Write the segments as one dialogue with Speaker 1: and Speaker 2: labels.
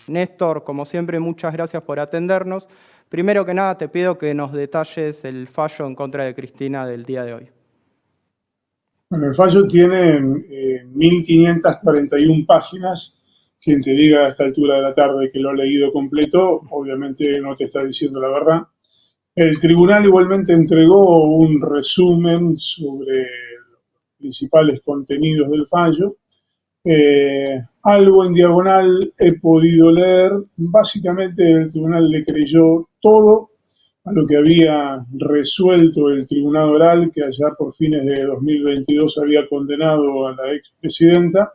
Speaker 1: Néstor, como siempre, muchas gracias por atendernos. Primero que nada, te pido que nos detalles el fallo en contra de Cristina del día de hoy.
Speaker 2: Bueno, el fallo tiene 1541 páginas. Quien te diga a esta altura de la tarde que lo ha leído completo, obviamente no te está diciendo la verdad. El tribunal igualmente entregó un resumen sobre los principales contenidos del fallo. Algo en diagonal he podido leer. Básicamente el tribunal le creyó todo a lo que había resuelto el tribunal oral, que allá por fines de 2022 había condenado a la expresidenta,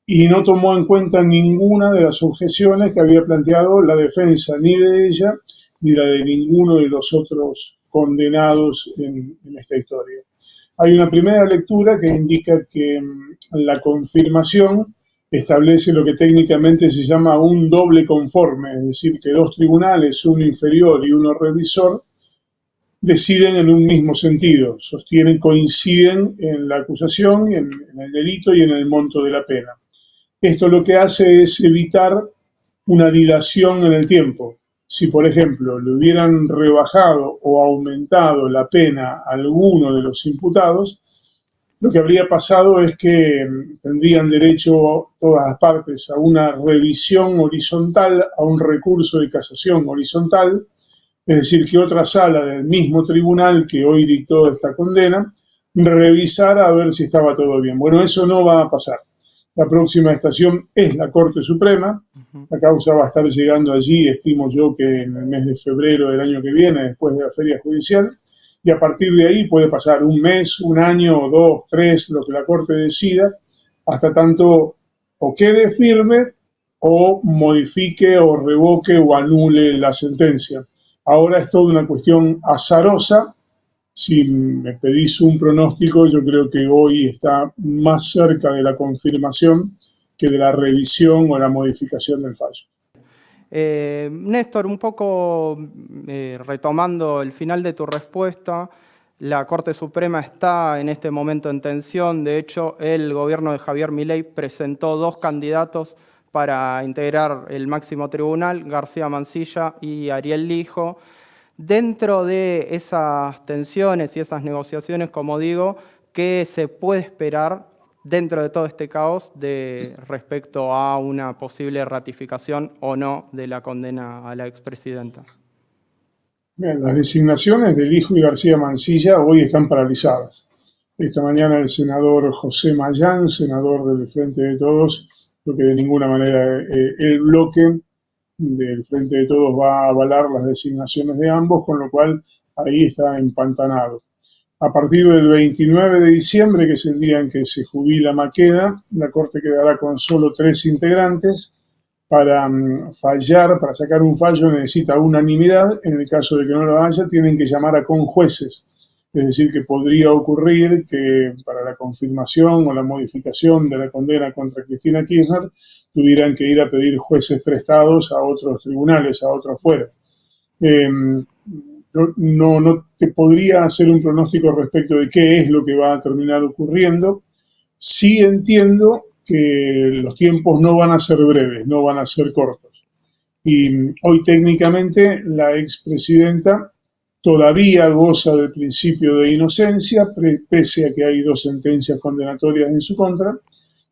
Speaker 2: y no tomó en cuenta ninguna de las objeciones que había planteado la defensa, ni de ella ni la de ninguno de los otros condenados en esta historia. Hay una primera lectura que indica que la confirmación establece lo que técnicamente se llama un doble conforme, es decir, que dos tribunales, uno inferior y uno revisor, deciden en un mismo sentido, sostienen, coinciden en la acusación, en el delito y en el monto de la pena. Esto lo que hace es evitar una dilación en el tiempo. Si, por ejemplo, le hubieran rebajado o aumentado la pena a alguno de los imputados, lo que habría pasado es que tendrían derecho todas las partes a una revisión horizontal, a un recurso de casación horizontal, es decir, que otra sala del mismo tribunal que hoy dictó esta condena revisara a ver si estaba todo bien. Bueno, eso no va a pasar. La próxima estación es la Corte Suprema. La causa va a estar llegando allí, estimo yo, que en el mes de febrero del año que viene, después de la feria judicial, y a partir de ahí puede pasar un mes, un año, o dos, tres, lo que la Corte decida, hasta tanto o quede firme o modifique o revoque o anule la sentencia. Ahora es toda una cuestión azarosa. Si me pedís un pronóstico, yo creo que hoy está más cerca de la confirmación que de la revisión o la modificación del fallo.
Speaker 1: Néstor, un poco retomando el final de tu respuesta, la Corte Suprema está en este momento en tensión. De hecho, el gobierno de Javier Milei presentó dos candidatos para integrar el máximo tribunal, García Mansilla y Ariel Lijo. Dentro de esas tensiones y esas negociaciones, como digo, ¿qué se puede esperar dentro de todo este caos respecto a una posible ratificación o no de la condena a la expresidenta?
Speaker 2: Bien, las designaciones de Lijo y García Mansilla hoy están paralizadas. Esta mañana el senador José Mayán, senador del Frente de Todos, creo que de ninguna manera el bloque del Frente de Todos va a avalar las designaciones de ambos, con lo cual ahí está empantanado. A partir del 29 de diciembre, que es el día en que se jubila Maqueda, la Corte quedará con solo 3 integrantes. Para fallar, para sacar un fallo necesita unanimidad. En el caso de que no lo haya, tienen que llamar a conjueces. Es decir, que podría ocurrir que para la confirmación o la modificación de la condena contra Cristina Kirchner tuvieran que ir a pedir jueces prestados a otros tribunales, a otros fueros. No te podría hacer un pronóstico respecto de qué es lo que va a terminar ocurriendo. Sí entiendo que los tiempos no van a ser breves, no van a ser cortos. Y hoy técnicamente la expresidenta todavía goza del principio de inocencia, pese a que hay 2 sentencias condenatorias en su contra,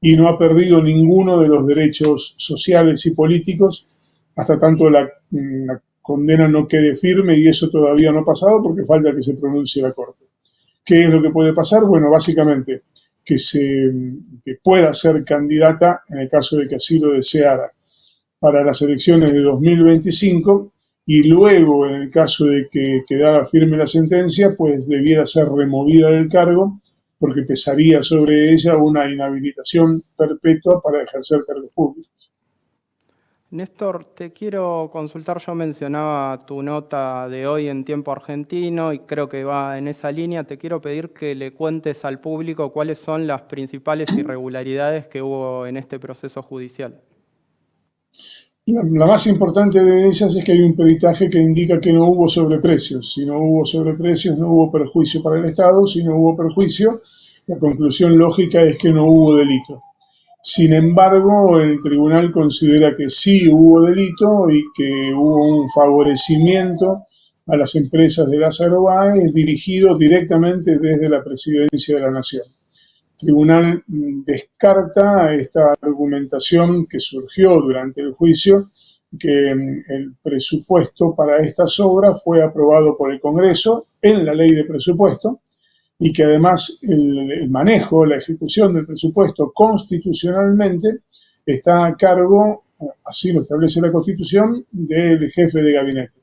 Speaker 2: y no ha perdido ninguno de los derechos sociales y políticos hasta tanto la condena no quede firme, y eso todavía no ha pasado porque falta que se pronuncie la Corte. ¿Qué es lo que puede pasar? Bueno, básicamente que pueda ser candidata, en el caso de que así lo deseara, para las elecciones de 2025, y luego, en el caso de que quedara firme la sentencia, pues debiera ser removida del cargo, porque pesaría sobre ella una inhabilitación perpetua para ejercer cargos públicos.
Speaker 1: Néstor, te quiero consultar, yo mencionaba tu nota de hoy en Tiempo Argentino y creo que va en esa línea. Te quiero pedir que le cuentes al público cuáles son las principales irregularidades que hubo en este proceso judicial.
Speaker 2: La más importante de ellas es que hay un peritaje que indica que no hubo sobreprecios. Si no hubo sobreprecios, no hubo perjuicio para el Estado. Si no hubo perjuicio, la conclusión lógica es que no hubo delito. Sin embargo, el tribunal considera que sí hubo delito y que hubo un favorecimiento a las empresas de Lázaro Báez dirigido directamente desde la Presidencia de la Nación. El tribunal descarta esta argumentación que surgió durante el juicio, que el presupuesto para estas obras fue aprobado por el Congreso en la ley de presupuesto y que además el manejo, la ejecución del presupuesto constitucionalmente está a cargo, así lo establece la Constitución, del jefe de gabinete.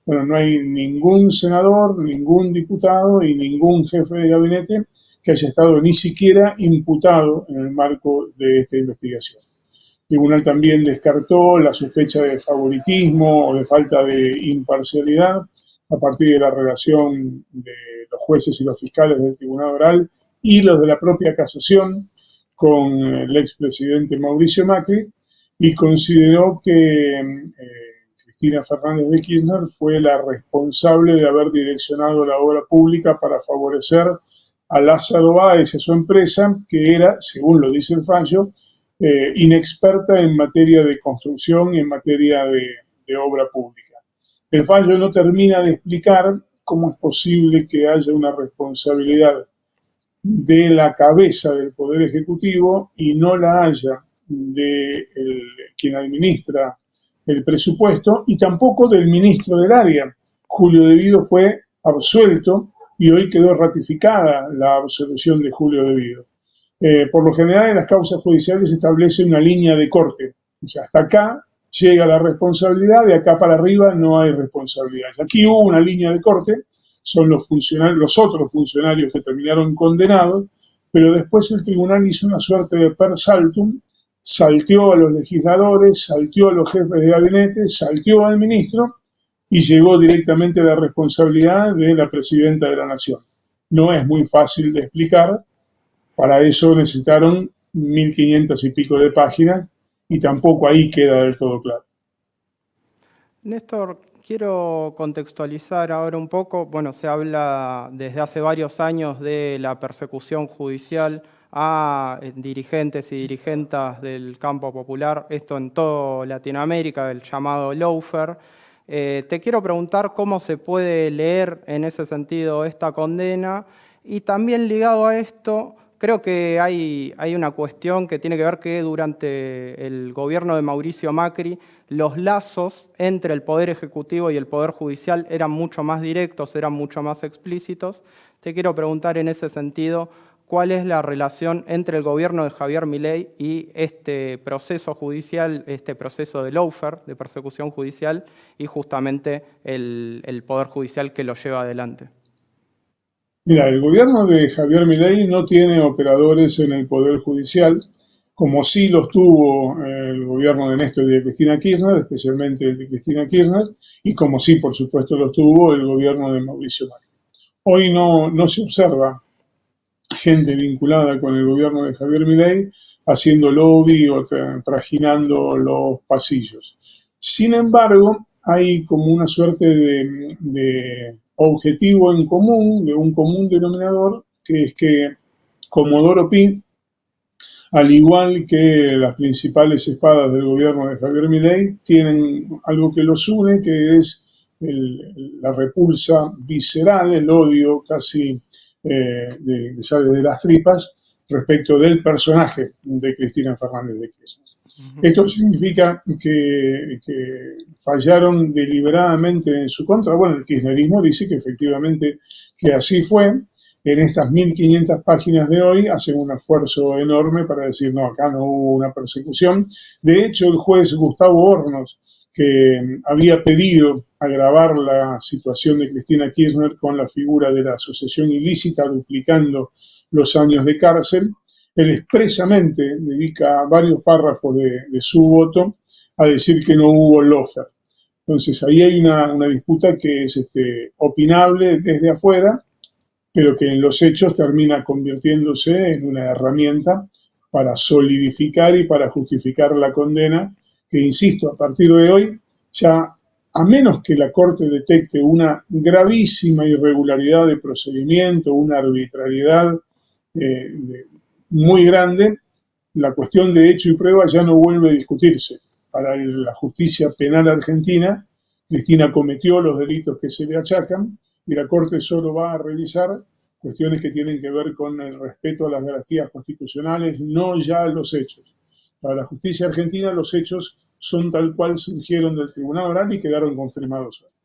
Speaker 2: Bueno, no hay ningún senador, ningún diputado y ningún jefe de gabinete que haya estado ni siquiera imputado en el marco de esta investigación. El tribunal también descartó la sospecha de favoritismo o de falta de imparcialidad a partir de la relación de los jueces y los fiscales del Tribunal Oral y los de la propia casación con el expresidente Mauricio Macri, y consideró que Cristina Fernández de Kirchner fue la responsable de haber direccionado la obra pública para favorecer a Lázaro Báez y a su empresa, que era, según lo dice el fallo, inexperta en materia de construcción y en materia de obra pública. El fallo no termina de explicar cómo es posible que haya una responsabilidad de la cabeza del Poder Ejecutivo y no la haya de quien administra el presupuesto y tampoco del ministro del área. Julio De Vido fue absuelto y hoy quedó ratificada la absolución de Julio De Vido. Por lo general en las causas judiciales se establece una línea de corte. O sea, hasta acá llega la responsabilidad, de acá para arriba no hay responsabilidad. Aquí hubo una línea de corte, son los otros funcionarios que terminaron condenados, pero después el tribunal hizo una suerte de per saltum, salteó a los legisladores, salteó a los jefes de gabinete, salteó al ministro y llegó directamente a la responsabilidad de la presidenta de la Nación. No es muy fácil de explicar. Para eso necesitaron 1500 y pico de páginas y tampoco ahí queda del todo claro.
Speaker 1: Néstor, quiero contextualizar ahora un poco. Bueno, se habla desde hace varios años de la persecución judicial a dirigentes y dirigentas del campo popular, esto en toda Latinoamérica, el llamado lawfare. Te quiero preguntar cómo se puede leer en ese sentido esta condena y también ligado a esto, creo que hay una cuestión que tiene que ver que durante el gobierno de Mauricio Macri los lazos entre el Poder Ejecutivo y el Poder Judicial eran mucho más directos, eran mucho más explícitos. Te quiero preguntar en ese sentido, ¿cuál es la relación entre el gobierno de Javier Milei y este proceso judicial, este proceso de lawfare, de persecución judicial, y justamente el Poder Judicial que lo lleva adelante?
Speaker 2: Mira, el gobierno de Javier Milei no tiene operadores en el Poder Judicial, como sí los tuvo el gobierno de Néstor y de Cristina Kirchner, especialmente el de Cristina Kirchner, y como sí, por supuesto, los tuvo el gobierno de Mauricio Macri. Hoy no se observa gente vinculada con el gobierno de Javier Milei haciendo lobby o trajinando los pasillos. Sin embargo, hay como una suerte de objetivo en común, de un común denominador, que es que Comodoro Pi, al igual que las principales espadas del gobierno de Javier Milei, tienen algo que los une, que es la repulsa visceral, el odio casi que sale de las tripas respecto del personaje de Cristina Fernández de Kirchner. Esto significa que fallaron deliberadamente en su contra. Bueno, el kirchnerismo dice que efectivamente que así fue. En estas 1500 páginas de hoy hacen un esfuerzo enorme para decir, no, acá no hubo una persecución. De hecho, el juez Gustavo Hornos, que había pedido agravar la situación de Cristina Kirchner con la figura de la asociación ilícita, duplicando los años de cárcel, él expresamente dedica varios párrafos de su voto a decir que no hubo lawfare. Entonces ahí hay una disputa que es opinable desde afuera, pero que en los hechos termina convirtiéndose en una herramienta para solidificar y para justificar la condena, que insisto, a partir de hoy, ya a menos que la Corte detecte una gravísima irregularidad de procedimiento, una arbitrariedad muy grande, la cuestión de hecho y prueba ya no vuelve a discutirse. Para la justicia penal argentina, Cristina cometió los delitos que se le achacan y la Corte solo va a revisar cuestiones que tienen que ver con el respeto a las garantías constitucionales, no ya los hechos. Para la justicia argentina los hechos son tal cual surgieron del Tribunal Oral y quedaron confirmados hoy.